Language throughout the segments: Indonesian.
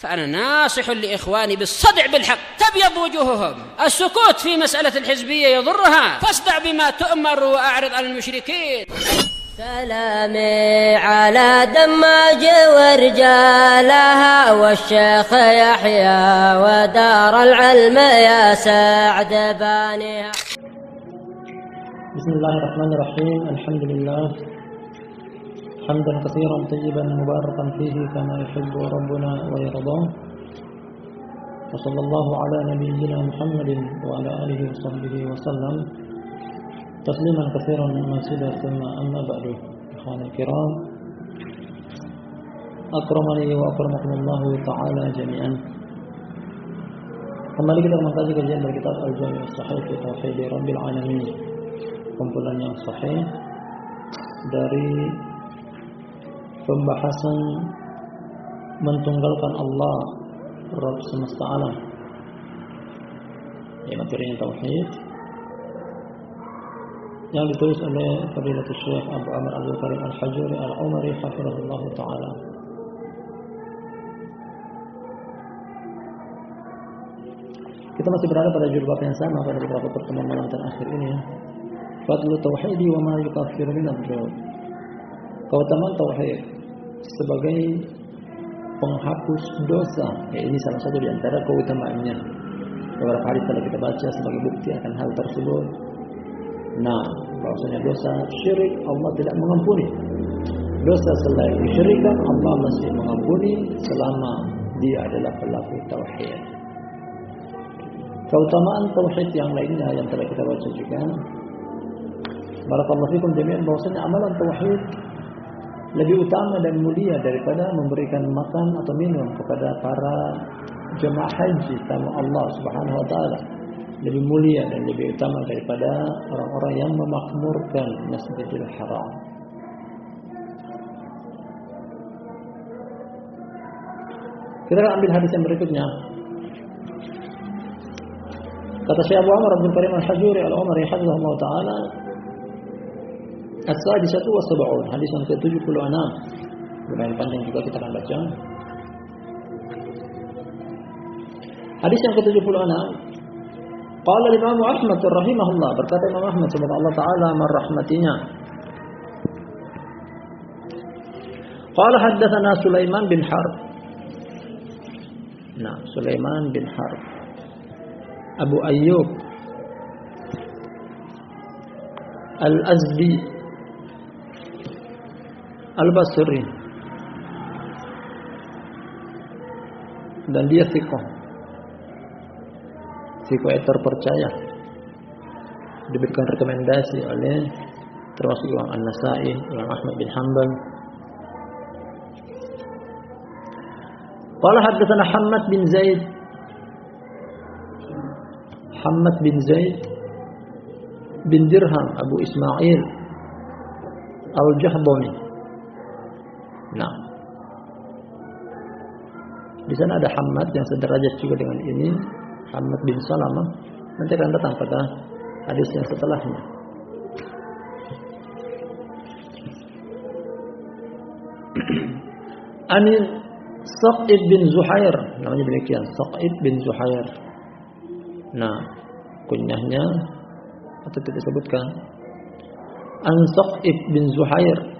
فأنا ناصح لإخواني بالصدع بالحق تبيض وجوههم. السكوت في مسألة الحزبية يضرها، فاصدع بما تؤمر وأعرض عن المشركين. سلامي على دماج ورجالها والشيخ يحيى ودار العلم يا سعد بانيها. بسم الله الرحمن الرحيم. الحمد لله حمدا كثيرا طيبا مباركا فيه كما يحب ربنا ويرضى، وصلى الله على نبينا محمد وعلى آله وصحبه وسلم تسليما كثيرا مزيدا. ثم أما بعد، إخواني الكرام أكرمني وأكرمكم الله تعالى جميعا. Kembali kita mengkaji kajian dari kitab Al-Jami' As-Sahih fi Tauhid Rabbil Alamin, kumpulan yang sahih dari pembahasan mentunggalkan Allah Rabb semesta alam. Ini materinya tauhid yang ditulis oleh Fadilatul Syekh Abu Amr Abdul Karim Al-Hajuri Al-Umari hafizahullah taala. Kita masih berada pada judul bab yang sama pada beberapa pertemuan malam terakhir ini. Fadlu tauhidi wa ma yukaffiru min ad-dzunub. Keutamaan tauhid sebagai penghapus dosa. Ini salah satu di antara keutamaannya. Beberapa hadis telah kita baca sebagai bukti akan hal tersebut. Nah, bahwasanya dosa syirik Allah tidak mengampuni. Dosa selain kesyirikan Allah masih mengampuni selama dia adalah pelaku tauhid. Keutamaan tauhid yang lainnya yang telah kita baca juga. Barakallahu fikum jami'an, bahwasanya amalan tauhid lebih utama dan mulia daripada memberikan makan atau minum kepada para jemaah haji tamu Allah Subhanahu wa taala. Lebih mulia dan lebih utama daripada orang-orang yang memakmurkan Masjidil Haram. Kita akan ambil hadis yang berikutnya. Kata Syekh Abu Amr Abdul Karim Al-Hajuri Al-Umari hafizahullah taala, As-sadisatu wa sab'un, hadis yang ke-76. Lumayan panjang juga, kita akan baca. Hadis yang ke-76. Qala Imam Ahmad rahimahullah, berkata Imam Ahmad semoga Allah taala merahmatinya. Qala haddatsana Sulaiman bin Harb. Nah, Sulaiman bin Harb Abu Ayyub Al-Azdi Al-Basri, dan dia thiqah yang terpercaya, diberikan rekomendasi oleh termasuk Imam An-Nasa'i, Imam Ahmad bin Hanbal. Qala haddatsana Hammad bin Zaid bin Dirham Abu Ismail Al-Jahdami. Nah, di sana ada Hammad yang sederajat juga dengan ini, Hammad bin Salamah. Nanti akan datang pada hadis yang setelahnya. Ani Sa'id bin Zuhair, namanya demikian, Sa'id bin Zuhair. Nah, kunyahnya atau tidak disebutkan. An Sa'id bin Zuhair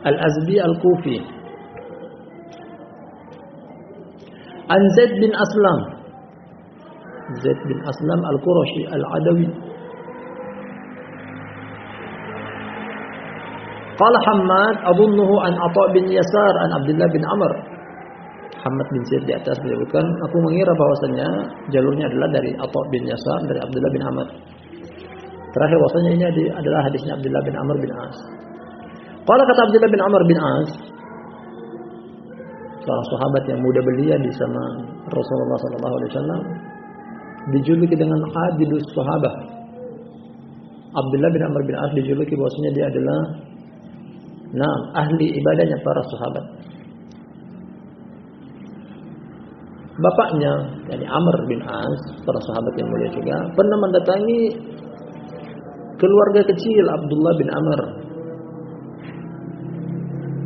Al-Azdi Al-Kufi. An Zaid bin Aslam Al-Qurashi Al-Adawi. Qala Hammad adunnuhu an Atha bin Yasar an Abdullah bin Amr. Hammad bin Zaid di atas menyebutkan, aku mengira bahwasanya jalurnya adalah dari Atha bin Yasar dari Abdullah bin Amr. Terakhir bahwasanya ini adalah hadisnya Abdullah bin Amr bin As. Qala kata Abdullah bin Amr bin As, seorang sahabat yang muda belia di zaman Rasulullah SAW, dijuluki dengan Adilus Sahabah. Abdullah bin Amr bin As dijuluki bahwasanya dia adalah ahli ibadahnya para sahabat. Bapaknya, yakni Amr bin As, para sahabat yang mulia juga, pernah mendatangi keluarga kecil Abdullah bin Amr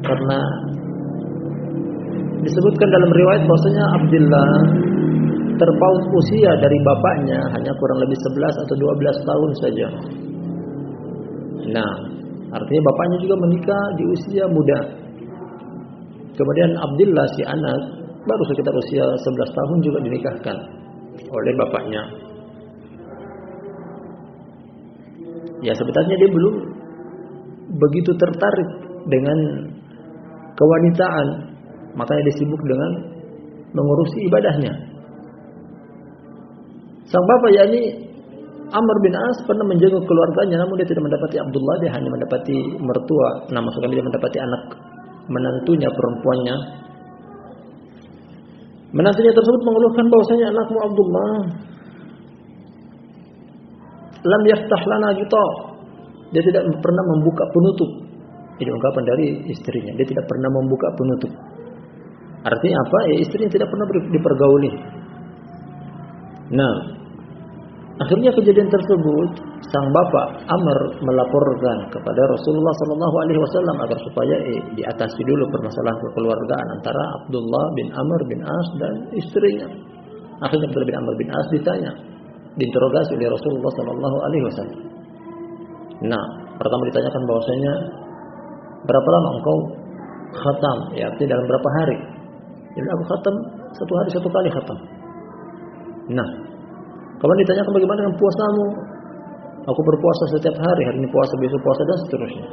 karena Disebutkan dalam riwayat bahwasanya Abdullah terpaut usia dari bapaknya hanya kurang lebih 11 atau 12 tahun saja. Nah, artinya bapaknya juga menikah di usia muda. Kemudian Abdullah si anak baru sekitar usia 11 tahun juga dinikahkan oleh bapaknya. Ya sebenarnya dia belum begitu tertarik dengan kewanitaan, makanya dia sibuk dengan mengurusi ibadahnya. Sang bapak yakni Amr bin As pernah menjenguk keluarganya, namun dia tidak mendapati Abdullah, dia hanya mendapati mertua. Nah, maksudnya dia mendapati anak menantunya, perempuannya. Menantunya tersebut mengeluhkan bahwasanya anakmu Abdullah lam yaftah lana gitu. Dia tidak pernah membuka penutup. Ini ungkapan dari istrinya. Dia tidak pernah membuka penutup. Artinya apa? Ya istrinya tidak pernah dipergauli. Nah, akhirnya kejadian tersebut sang bapak Amr melaporkan kepada Rasulullah SAW agar supaya diatasi dulu permasalahan kekeluargaan antara Abdullah bin Amr bin As dan istrinya. Akhirnya Abdullah bin Amr bin As ditanya, diinterogasi oleh Rasulullah SAW. Nah, pertama ditanyakan bahwasanya berapa lama engkau khatam? Ya, artinya dalam berapa hari? Jadi aku khatam 1 hari 1 kali khatam. Nah, kemudian ditanyakan bagaimana dengan puasamu? Aku berpuasa setiap hari, hari ini puasa, besok puasa dan seterusnya.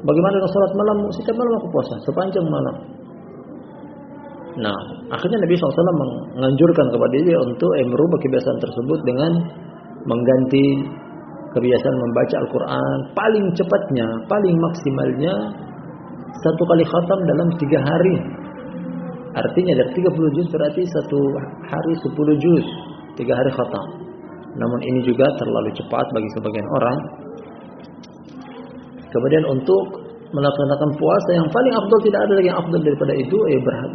Bagaimana dengan salat malammu? Setiap malam aku puasa, sepanjang malam. Nah, akhirnya Nabi SAW menganjurkan kepada dia untuk merubah kebiasaan tersebut dengan mengganti kebiasaan membaca Al-Quran paling cepatnya, paling maksimalnya 1 kali khatam dalam 3 hari. Artinya dari 30 juz berarti 1 hari 10 juz, 3 hari khatam. Namun ini juga terlalu cepat bagi sebagian orang. Kemudian untuk melaksanakan puasa yang paling afdal, tidak ada lagi yang afdal daripada itu,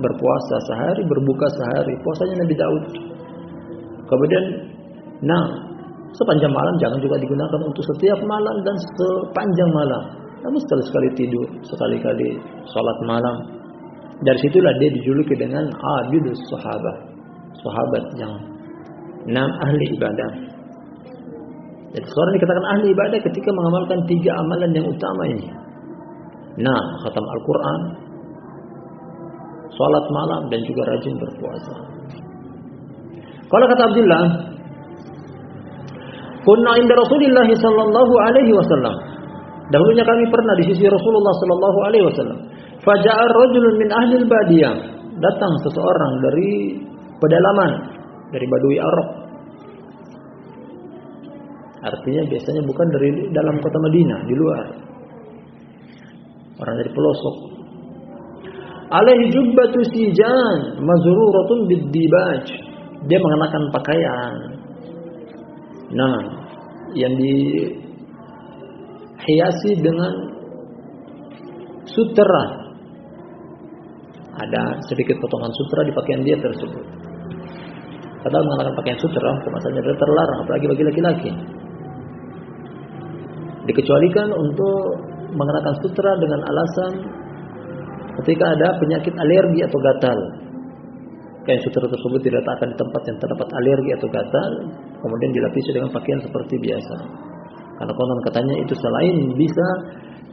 berpuasa sehari, berbuka sehari. Puasanya Nabi Daud. Kemudian, sepanjang malam jangan juga digunakan untuk setiap malam dan sepanjang malam. Namun sekali-sekali tidur, sekali-kali sholat malam. Dari situlah dia dijuluki dengan Abidus Sahabah, sahabat yang ahli ibadah. Jadi seorang dikatakan ahli ibadah ketika mengamalkan 3 amalan yang utama ini. Khatam Al-Quran, sholat malam, dan juga rajin berpuasa. Kalau kata Abdullah, kunna inda Rasulillah sallallahu alaihi wasallam. Dahulunya kami pernah di sisi Rasulullah sallallahu alaihi wasallam. Faja'a rajulun min ahli al-badiyah. Datang seseorang dari pedalaman, dari Badui Arab. Artinya biasanya bukan dari dalam kota Madinah, di luar. Orang dari pelosok. Alaihi jubbatu sijan mazruratun bid-dibaj. Dia mengenakan pakaian yang dihiasi dengan sutera. Ada sedikit potongan sutera di pakaian dia tersebut. Padahal mengenakan pakaian sutera kemasannya adalah terlarang, apalagi bagi laki-laki. Dikecualikan untuk mengenakan sutera dengan alasan ketika ada penyakit alergi atau gatal. Kain sutera tersebut diletakkan di tempat yang terdapat alergi atau gatal, kemudian dilapisi dengan pakaian seperti biasa. Karena konon katanya itu selain bisa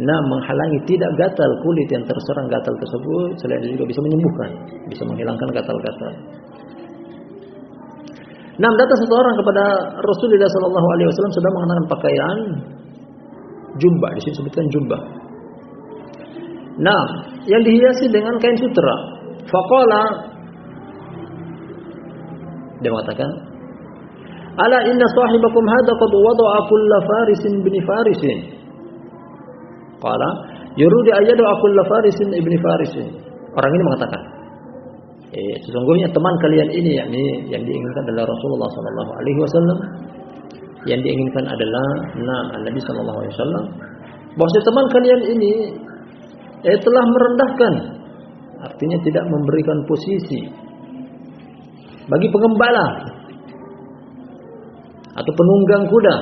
menghalangi tidak gatal kulit yang terserang gatal tersebut, selain itu juga bisa menyembuhkan, bisa menghilangkan gatal-gatal. Datang seseorang kepada Rasulullah SAW sedang mengenakan pakaian jubbah, di sini sebutkan jubbah. Yang dihiasi dengan kain sutera. Faqala, dia mengatakan, ala inna sahibakum hadha qad wada'a kulla farisin ibni farisin. Qala yuridu ayyadu kulla farisin ibni farisin. Orang ini mengatakan, sesungguhnya teman kalian ini, yakni yang diinginkan adalah Rasulullah SAW. Yang diinginkan adalah Nabi SAW. Bahwa teman kalian ini telah merendahkan, artinya tidak memberikan posisi bagi pengembala atau penunggang kuda.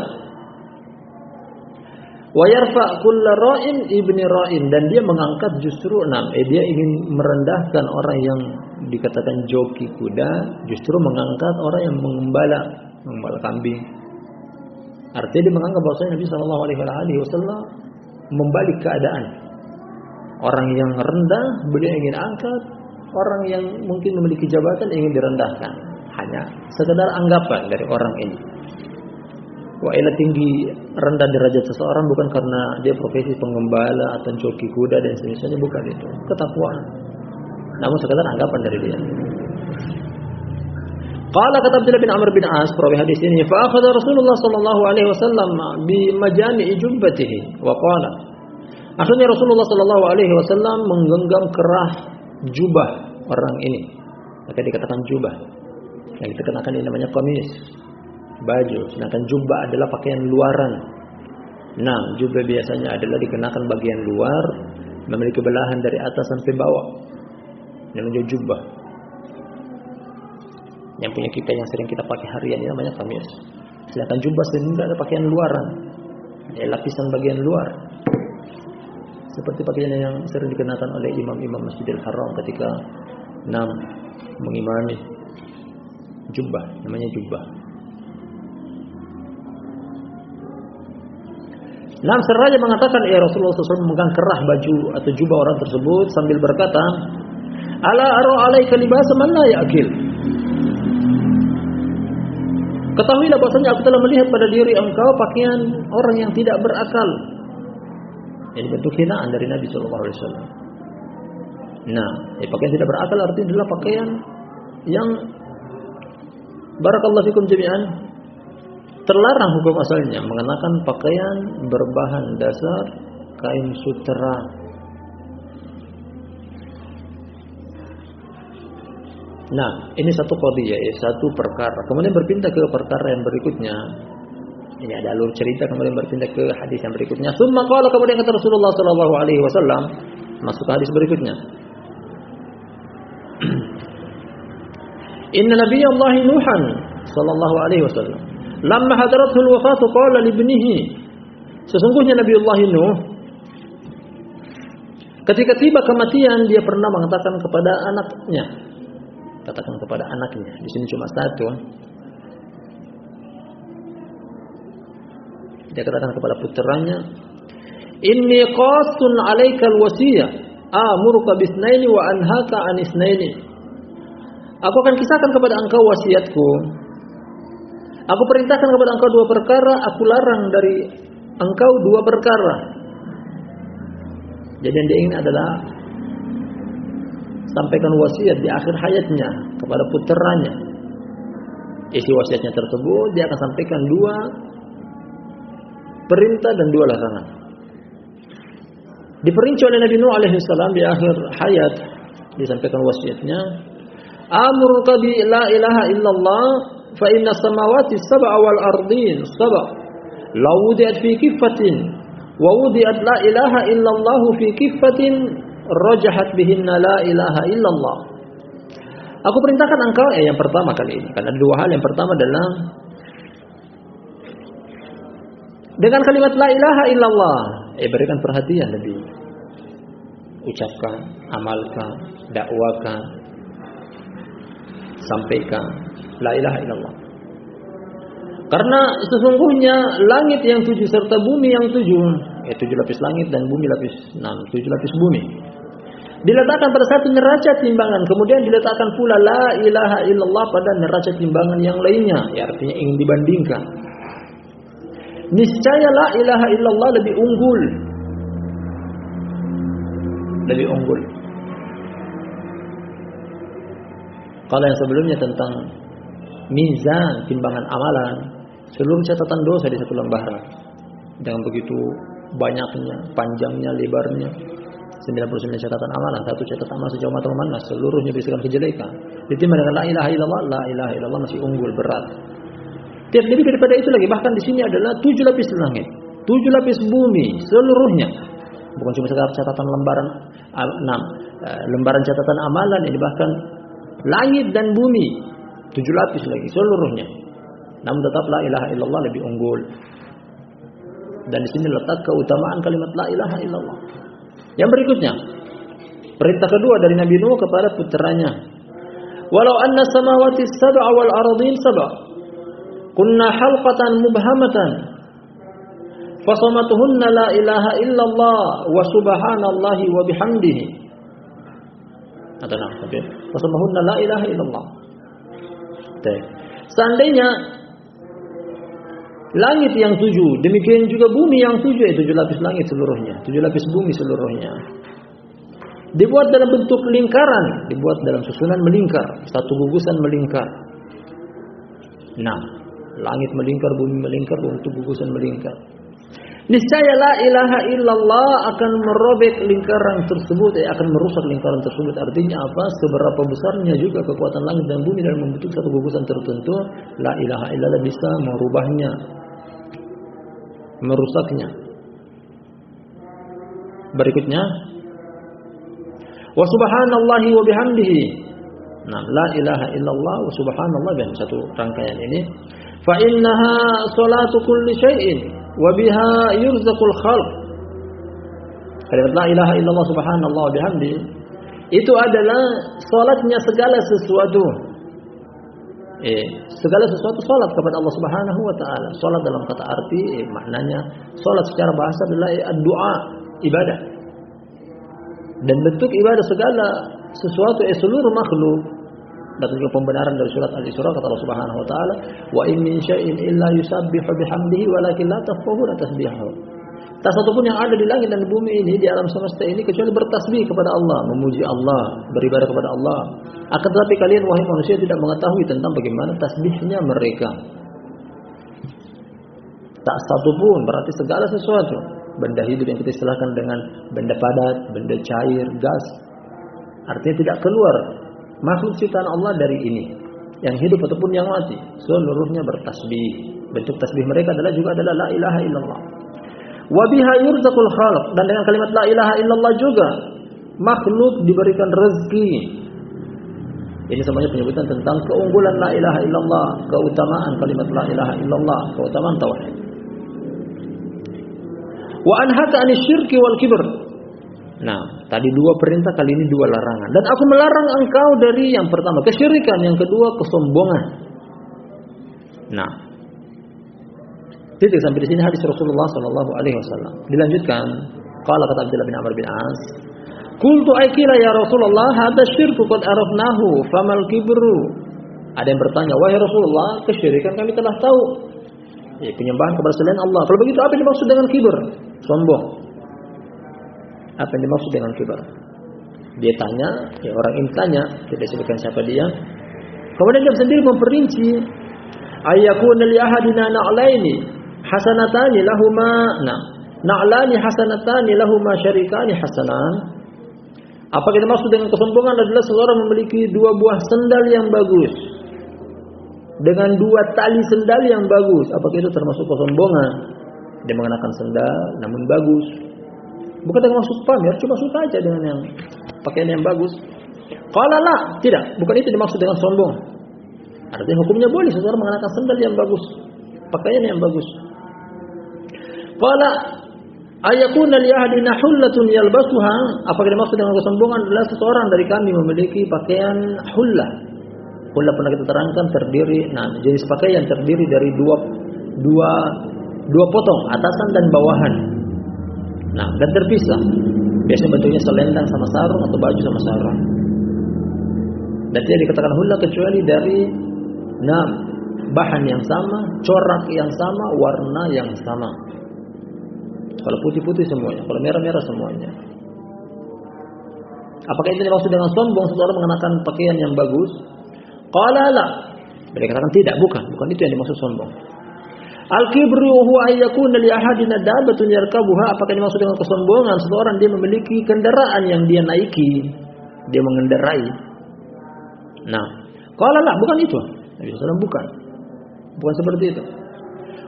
Wa yarfa kulla ra'in ibni ra'in, dan dia mengangkat justru dia ingin merendahkan orang yang dikatakan joki kuda, justru mengangkat orang yang mengembala kambing. Artinya dia menganggap bahwasanya Nabi sallallahu alaihi wasallam membalik keadaan. Orang yang rendah beliau ingin angkat, orang yang mungkin memiliki jabatan ingin direndahkan. Hanya sekedar anggapan dari orang ini. Wailah tinggi rendah derajat seseorang bukan karena dia profesi pengembala atau joki kuda dan semisal, bukan itu. Ketakwaan. Namun sekedar anggapan dari dia. Qala kata Abdullah bin Amr bin As perawi hadis ini, fa akhadha Rasulullah sallallahu alaihi wasallam bi majami'i jubbatihi wa qala. Akhirnya Rasulullah sallallahu alaihi wasallam menggenggam kerah jubah orang ini. Maka dikatakan jubah. Yang kita kenakan ini namanya qamis, baju. Sedangkan jubah adalah pakaian luaran. Nah, jubah biasanya adalah dikenakan bagian luar, memiliki belahan dari atas sampai bawah. Namanya jubah. Yang punya kita yang sering kita pakai harian ini namanya qamis. Sedangkan jubah sendiri ada pakaian luaran, lapisan bagian luar. Seperti pakaian yang sering dikenakan oleh imam-imam Masjidil Haram ketika mengimami. Jubah, namanya jubah. Seraya mengatakan, ya Rasulullah SAW memegang kerah baju atau jubah orang tersebut sambil berkata, ala ara alaika libasa man la ya'kil. Ketahuilah bahwasanya aku telah melihat pada diri engkau pakaian orang yang tidak berakal. Ini bentuk hinaan dari Nabi SAW. Pakaian tidak berakal artinya adalah pakaian yang barakallahu fikum jami'an terlarang hukum asalnya mengenakan pakaian berbahan dasar kain sutera. Ini satu qadiyah, satu perkara. Kemudian berpindah ke perkara yang berikutnya. Ini ada alur cerita, kemudian berpindah ke hadis yang berikutnya. Summa qala, kemudian kata Rasulullah sallallahu alaihi wasallam, masuk ke hadis berikutnya. Inna nabiyallahi Nuhan sallallahu alaihi wasallam lamma hadarathu al-wafatu qala li ibnihi. Sesungguhnya Nabiullah Nuh ketika tiba kematian dia pernah mengatakan kepada anaknya. Katakan kepada anaknya. Di sini cuma satu. Dia katakan kepada putranya, "Inni qasun 'alaika al-wasiyah, amuruka bisnaini wa anhaka 'anisnaini." Aku akan kisahkan kepada engkau wasiatku. Aku perintahkan kepada engkau dua perkara, aku larang dari engkau dua perkara. Jadi yang dia ingin adalah sampaikan wasiat di akhir hayatnya kepada putranya. Isi wasiatnya tersebut dia akan sampaikan dua perintah dan dua larangan. Diperinci oleh Nabi Nuh alaihi salam di akhir hayat, disampaikan wasiatnya, "Amuruka bi la ilaha illallah fa inna samawati sab'a wal ardin sab'a law wudi'at fi kiffatin wa wudi'at la ilaha illallah fi kiffatin rajahat bihinna la ilaha illallah." Aku perintahkan engkau yang pertama kali ini. Karena ada dua hal. Yang pertama adalah dengan kalimat la ilaha illallah. Berikan perhatian lebih. Ucapkan, amalkan, dakwakan, sampaikan la ilaha illallah. Karena sesungguhnya langit yang 7 serta bumi yang 7, 7 lapis langit dan bumi lapis 6, 7 lapis bumi, diletakkan pada satu neraca timbangan, kemudian diletakkan pula la ilaha illallah pada neraca timbangan yang lainnya, artinya ingin dibandingkan. Niscaya la ilaha illallah lebih unggul. Lebih unggul. Kalau yang sebelumnya tentang mizan, timbangan amalan, seluruh catatan dosa di satu lembaran. Dengan begitu banyaknya, panjangnya, lebarnya, 99 catatan amalan, satu catatan amal sejauh mata memandang, seluruhnya berisikan kejelekan. Ditimbang dengan la ilaha illallah masih unggul, berat. Tiap lebih daripada itu lagi, bahkan di sini adalah 7 lapis langit, 7 lapis bumi, seluruhnya. Bukan cuma sekedar catatan lembaran catatan amalan, ini bahkan langit dan bumi, 7 lapis lagi, seluruhnya. Namun tetap la ilaha illallah lebih unggul. Dan di sini letak keutamaan kalimat la ilaha illallah. Yang berikutnya, perintah kedua dari Nabi Nuh kepada putranya. Walau anna samawati sab'a wal ardin sab'a kunna halqatan mubhamatan fasamatuhunna la ilaha illallah wa subhanallahi wa bihamdihi. Fasamatuhunna la ilaha illallah. Seandainya langit yang 7, demikian juga bumi yang 7, 7 lapis langit seluruhnya, 7 lapis bumi seluruhnya, dibuat dalam bentuk lingkaran, dibuat dalam susunan melingkar, satu gugusan melingkar. Nah, langit melingkar, bumi melingkar, bentuk gugusan melingkar. Niscaya la ilaha illallah akan merobek lingkaran tersebut, akan merusak lingkaran tersebut. Artinya apa? Seberapa besarnya juga kekuatan langit dan bumi dalam membentuk satu gugusan tertentu, la ilaha illallah bisa merubahnya, merusaknya. Berikutnya, wa subhanallahi wa bihamdihi. Nah, la ilaha illallah wa subhanallah, dan satu rangkaian ini. Fa innaha salatu kulli syai'in wa biha yurzaqul khalq. Kalimat la ilaha illallah subhanallah wa bihamdihi itu adalah salatnya segala sesuatu. Segala sesuatu salat kepada Allah Subhanahu wa taala. Salat dalam kata arti maknanya salat secara bahasa adalah doa, ibadah. Dan bentuk ibadah segala sesuatu seluruh makhluk. Dan juga pembenaran dari surat Al-Isra kata Allah Subhanahu wa taala, "Wa in min syai'in illa yusabbihu bihamdihi walakin la tafqahuna tasbihahu." Tak satu pun yang ada di langit dan di bumi ini, di alam semesta ini, kecuali bertasbih kepada Allah, memuji Allah, beribadah kepada Allah. Akan tetapi kalian wahai manusia tidak mengetahui tentang bagaimana tasbihnya mereka. Tak satu pun, berarti segala sesuatu. Benda hidup yang kita istilahkan dengan benda padat, benda cair, gas. Artinya tidak keluar makhluk ciptaan Allah dari ini. Yang hidup ataupun yang mati, seluruhnya bertasbih. Bentuk tasbih mereka adalah la ilaha illallah. Wa biha yurzaqul khalq, dan dengan kalimat la ilaha illallah juga makhluk diberikan rezeki. Ini semuanya penyebutan tentang keunggulan la ilaha illallah, keutamaan kalimat la ilaha illallah, keutamaan tauhid. Wa anhaka anisyirki wal kibr. Nah, tadi dua perintah, kali ini dua larangan. Dan aku melarang engkau dari yang pertama kesyirikan, yang kedua kesombongan. Nah, titik sampai di sini hadis Rasulullah sallallahu alaihi wasallam. Dilanjutkan, qala kata Abdullah bin Amr bin As, qultu aikila ya Rasulullah, hadza syirku qad arafnahu, famal kibru. Ada yang bertanya, wahai Rasulullah, kesyirikan kami telah tahu. Penyembahan kepada selain Allah. Kalau begitu apa yang dimaksud dengan kibr? Sombong. Apa yang dimaksud dengan kibr? Dia tanya, orang ini tanya, tidak sebutkan siapa dia. Kemudian dia sendiri memperinci, ayyakuna li ahadina na'laini hasanatani lahuma, na'lani hasanatani lahuma syarikani hasanan. Apa yang dimaksud dengan kesombongan adalah seseorang memiliki dua buah sendal yang bagus, dengan dua tali sendal yang bagus. Apakah itu termasuk kesombongan? Dia mengenakan sendal namun bagus. Bukan dengan maksud pamer, cuma suka aja dengan yang pakaian yang bagus. Qala la, tidak, bukan itu dimaksud dengan sombong. Artinya hukumnya boleh seseorang mengenakan sendal yang bagus, pakaian yang bagus. Qala ayakuna li ahadina hullatun yalbasuha. Apakah dimaksud dengan kesombongan adalah seseorang dari kami memiliki pakaian hullah. Hullah pernah kita terangkan terdiri, jenis pakaian terdiri dari dua potong, atasan dan bawahan. Dan terpisah. Biasanya bentuknya selendang sama sarung atau baju sama sarung. Dan tidak dikatakan hullah kecuali dari bahan yang sama, corak yang sama, warna yang sama. Kalau putih-putih semuanya, kalau merah-merah semuanya. Apakah itu dimaksud dengan sombong seseorang mengenakan pakaian yang bagus? Qala la. Mereka katakan tidak, bukan itu yang dimaksud sombong. Al-kibru huwa ayyakuna li ahadina dabatun yarkabuha. Apakah dimaksud dengan kesombongan seseorang dia memiliki kendaraan yang dia naiki, dia mengendarai. Qala la, bukan itu. Nabi sallallahu bukan seperti itu.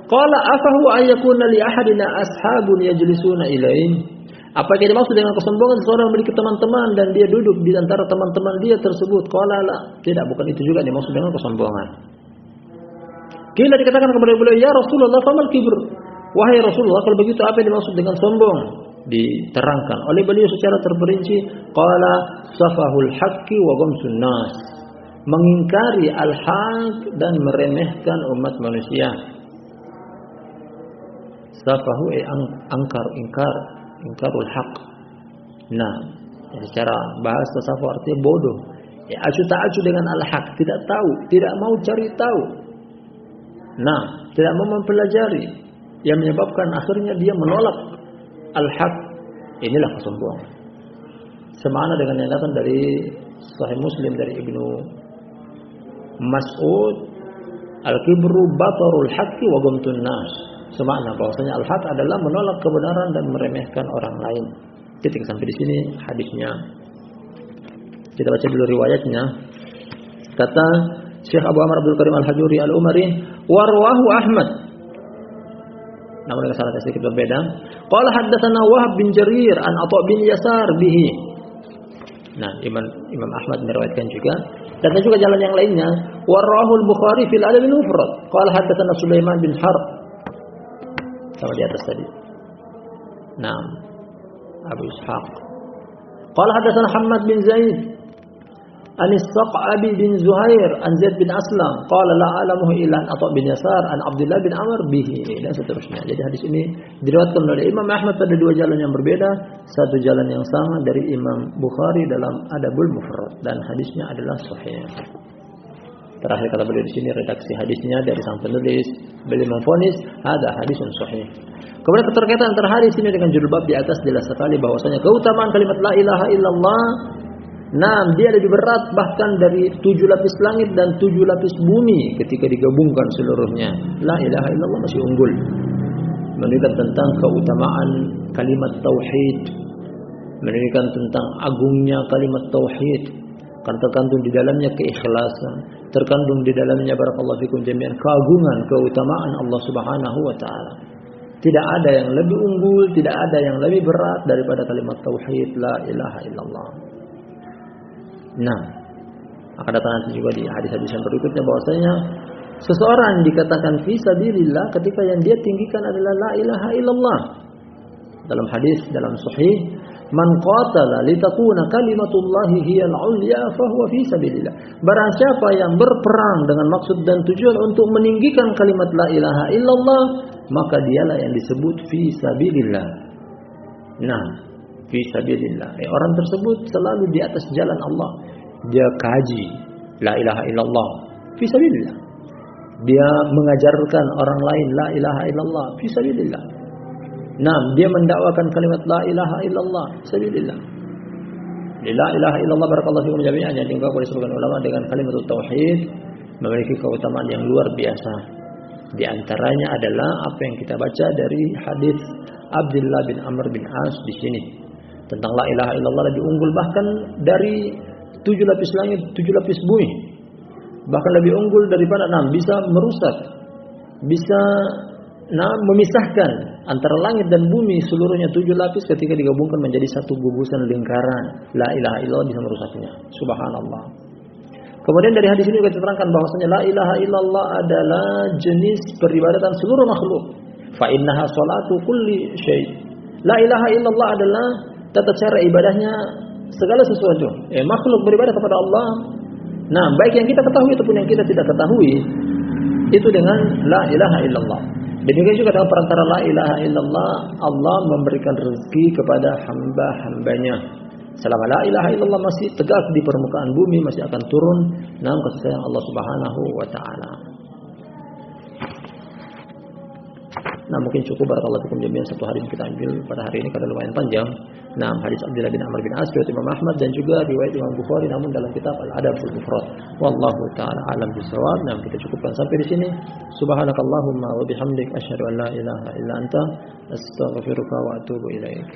Qala afahu ayyakuna li ahadina ashabun yajlisuna ilaih. Apakah yang dimaksud dengan kesombongan seseorang memiliki teman-teman dan dia duduk di antara teman-teman dia tersebut? Qala la, tidak, bukan itu juga dimaksud dengan kesombongan. Kila dikatakan kepada beliau, ya Rasulullah, famal kibr. Wahai Rasulullah, kalau begitu apa yang dimaksud dengan sombong? Diterangkan oleh beliau secara terperinci, qala safahul haqqi wa ghamsun nas. Mengingkari al-haq dan meremehkan umat manusia. Safahu ingkarul haq. Nah, secara bahasa safahu artinya bodoh. Acu tak acu dengan al-haq, tidak tahu, tidak mau cari tahu. Nah, tidak mau mempelajari, yang menyebabkan akhirnya dia menolak al-haq. Inilah kesombongan. Semana dengan yang datang dari Sahih Muslim dari Ibnu Mas'ud, al-kibru batarul haqqi wa ghamtun nas. Semakna bahwasanya al-haq adalah menolak kebenaran dan meremehkan orang lain. Titik sampai di sini hadisnya. Kita baca dulu riwayatnya. Kata Syekh Abu Amr Abdul Karim Al-Hajuri Al-Umari, warwahu Ahmad. Namun dengan salah sedikit berbeda. Qala haddatsana Wahab bin Jarir an Atha bin Yasar bihi. Nah, Imam Ahmad meriwayatkan juga. Dan ada juga jalan yang lainnya. Warwahu Al-Bukhari fil Adab al-Mufrad. Qala haddatsana Sulaiman bin Harb. Sama di atas tadi. Naam. Abu Ishaq. Qala haddatsana Hammad bin Zaid an As-Saqabi bin Zuhair an Zaid bin Aslam qala la a'lamuhu illa an Atha bin Yasar an Abdullah bin Amr bihi, dan seterusnya. Jadi hadis ini diriwayatkan oleh Imam Ahmad pada dua jalan yang berbeda, satu jalan yang sama dari Imam Bukhari dalam Adabul Mufrad, dan hadisnya adalah sahih. Terakhir kata beliau di sini redaksi hadisnya dari sang penulis, beliau memvonis ada hadisun sahih. Kemudian keterkaitan antara hadis ini dengan judul bab di atas jelas sekali bahwasanya keutamaan kalimat la ilaha illallah, nah dia lebih berat bahkan dari 7 lapis langit dan 7 lapis bumi ketika digabungkan seluruhnya. La ilaha illallah masih unggul. Menunjukkan tentang keutamaan kalimat tauhid, menunjukkan tentang agungnya kalimat tauhid, karena terkandung di dalamnya keikhlasan, terkandung di dalamnya barakallahu fikum jami'an keagungan, keutamaan Allah Subhanahu wa taala. Tidak ada yang lebih unggul, tidak ada yang lebih berat daripada kalimat tauhid la ilaha illallah. Nah, akan datang nanti juga di hadis-hadis yang berikutnya bahwasanya seseorang dikatakan fi sabilillah ketika yang dia tinggikan adalah la ilaha illallah. Dalam hadis dalam sahih, man qatala litakuna kalimatullahi hiyal ulya fahuwa fi sabilillah. Barang siapa yang berperang dengan maksud dan tujuan untuk meninggikan kalimat la ilaha illallah, maka dialah yang disebut fi sabilillah. Nah, fi sabilillah. Orang tersebut selalu di atas jalan Allah. Dia kaji la ilaha illallah fi sabilillah. Dia mengajarkan orang lain la ilaha illallah fi sabilillah. Nah, dia mendakwakan kalimat la ilaha illallah fi sabilillah. La ilaha illallah barakallahu fikum jami'an yang diungkapkan oleh sebagian ulama dengan kalimat tauhid memiliki keutamaan yang luar biasa. Di antaranya adalah apa yang kita baca dari hadis Abdullah bin Amr bin As di sini tentang la ilaha illallah lebih unggul bahkan dari 7 lapis langit, 7 lapis bumi. Bahkan lebih unggul daripada bisa merusak, bisa memisahkan antara langit dan bumi seluruhnya 7 lapis ketika digabungkan menjadi satu gugusan lingkaran. La ilaha illallah bisa merusaknya. Subhanallah. Kemudian dari hadis ini kita terangkan bahwasanya la ilaha illallah adalah jenis peribadatan seluruh makhluk. Fa innaha salatu kulli syai'. La ilaha illallah adalah tata cara ibadahnya segala sesuatu. Makhluk beribadah kepada Allah. Nah, baik yang kita ketahui ataupun yang kita tidak ketahui, itu dengan la ilaha illallah. Demikian juga dalam perantara la ilaha illallah, Allah memberikan rezeki kepada hamba-hambanya. Selama la ilaha illallah masih tegak di permukaan bumi, masih akan turun dalam kasih sayang Allah Subhanahu wa taala. Nah, mungkin cukup barakallahu fikum jami'an satu hari kita ambil pada hari ini karena lumayan panjang. Nah, hadis Abdullah bin Amr bin As riwayat Imam Ahmad dan juga riwayat Imam Bukhari namun dalam kitab Al-Adabul Mufrad. Wallahu taala alam bisawab. Nah, kita cukupkan sampai di sini. Subhanakallahumma wa bihamdik asyhadu an la ilaha illa anta astaghfiruka wa atubu ilaik.